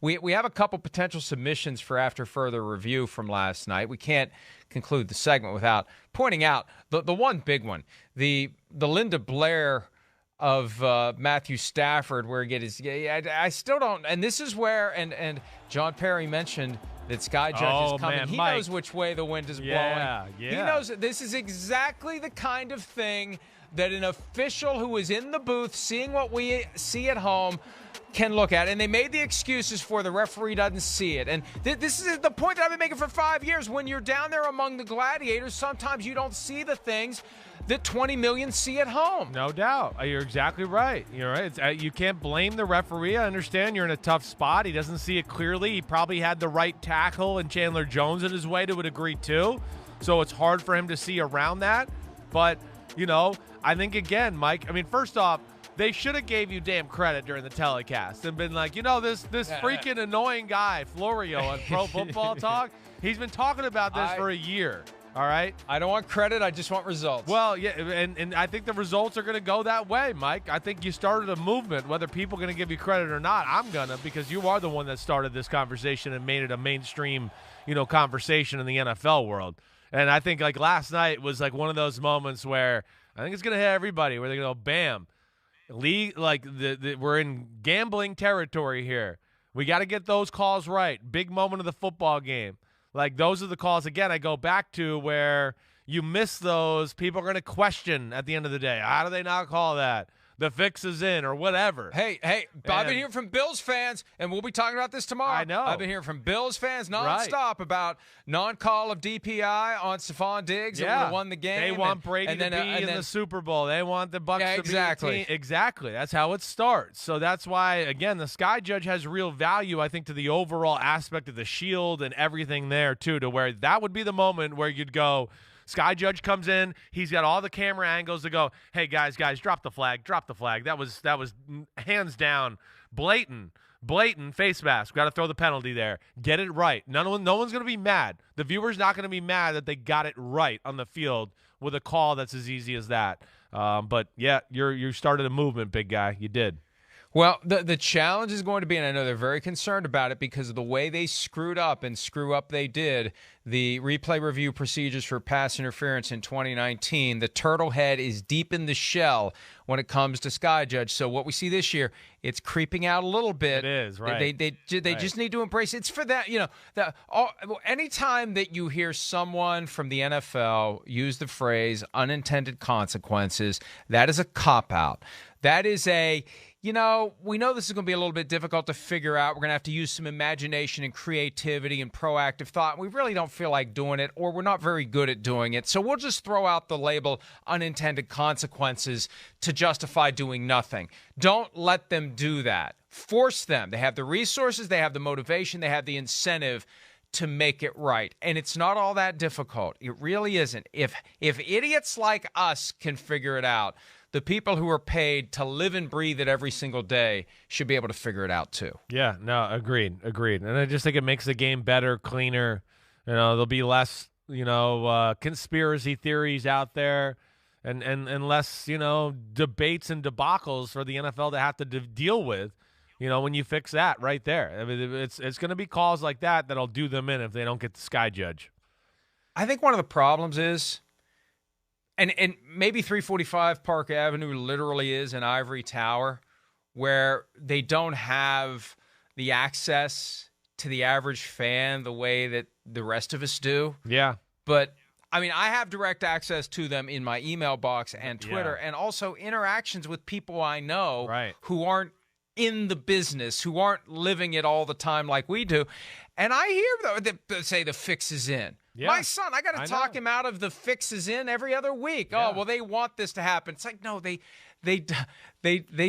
We have a couple potential submissions for after further review from last night. We can't conclude the segment without pointing out the one big one, the Linda Blair of Matthew Stafford, where he get his. I still don't, and this is where and John Perry mentioned that Sky Judge is coming. Man, he Mike. knows which way the wind is blowing. Yeah. He knows that this is exactly the kind of thing that an official who is in the booth, seeing what we see at home, can look at. And they made the excuses for the referee doesn't see it. And this is the point that I've been making for 5 years. When you're down there among the gladiators, sometimes you don't see the things that 20 million see at home. No doubt. You're exactly right. You're right. You can't blame the referee. I understand you're in a tough spot. He doesn't see it clearly. He probably had the right tackle and Chandler Jones in his way to a degree too. So it's hard for him to see around that. But, I think, again, Mike, first off, they should have gave you damn credit during the telecast and been like, this freaking annoying guy, Florio, on Pro Football Talk, he's been talking about this for a year. All right? I don't want credit. I just want results. Well, yeah, and I think the results are going to go that way, Mike. I think you started a movement, whether people are going to give you credit or not. I'm going to, because you are the one that started this conversation and made it a mainstream, conversation in the NFL world. And I think, last night was, one of those moments where I think it's going to hit everybody, where they're going to go, bam. League, we're in gambling territory here. We got to get those calls right. Big moment of the football game. Those are the calls, again, I go back to where you miss those. People are going to question at the end of the day. How do they not call that? The fix is in or whatever. Hey, I've been hearing from Bills fans, and we'll be talking about this tomorrow. I know. I've been hearing from Bills fans nonstop about non-call of DPI on Stephon Diggs that would have won the game. They want Brady to be in the Super Bowl. They want the Bucs to be the team. Exactly. That's how it starts. So that's why, again, the Sky Judge has real value, I think, to the overall aspect of the shield and everything there, too, to where that would be the moment where you'd go, Sky Judge comes in. He's got all the camera angles to go, hey, guys, drop the flag. That was hands down blatant face mask. Got to throw the penalty there. Get it right. No one's going to be mad. The viewer's not going to be mad that they got it right on the field with a call that's as easy as that. But, yeah, you started a movement, big guy. You did. Well, the challenge is going to be, and I know they're very concerned about it because of the way they screwed up and screw up they did, the replay review procedures for pass interference in 2019. The turtle head is deep in the shell when it comes to Sky Judge. So what we see this year, it's creeping out a little bit. It is, right. They just need to embrace it. It's for that, anytime that you hear someone from the NFL use the phrase unintended consequences, that is a cop-out. That is we know this is going to be a little bit difficult to figure out. We're going to have to use some imagination and creativity and proactive thought. We really don't feel like doing it, or we're not very good at doing it. So we'll just throw out the label unintended consequences to justify doing nothing. Don't let them do that. Force them. They have the resources, they have the motivation, they have the incentive to make it right. And it's not all that difficult. It really isn't. If idiots like us can figure it out, the people who are paid to live and breathe it every single day should be able to figure it out too. Yeah, no, agreed. And I just think it makes the game better, cleaner. There'll be less, conspiracy theories out there and less, debates and debacles for the NFL to have to deal with, when you fix that right there. It's going to be calls like that that'll do them in if they don't get the Sky Judge. I think one of the problems is, and maybe 345 Park Avenue literally is an ivory tower where they don't have the access to the average fan the way that the rest of us do. Yeah. But, I have direct access to them in my email box and Twitter, and also interactions with people I know who aren't in the business, who aren't living it all the time like we do. And I hear them say the fix is in. Yeah. My son, I got to talk him out of the fixes in every other week. Yeah. Oh, well, they want this to happen. It's like, no, they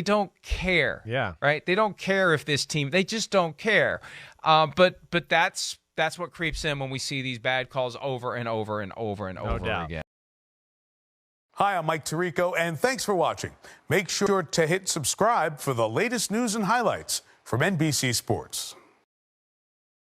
don't care. Yeah. Right? They don't care if this team, they just don't care. But that's what creeps in when we see these bad calls over and over and over and over again. Hi, I'm Mike Tirico, and thanks for watching. Make sure to hit subscribe for the latest news and highlights from NBC Sports.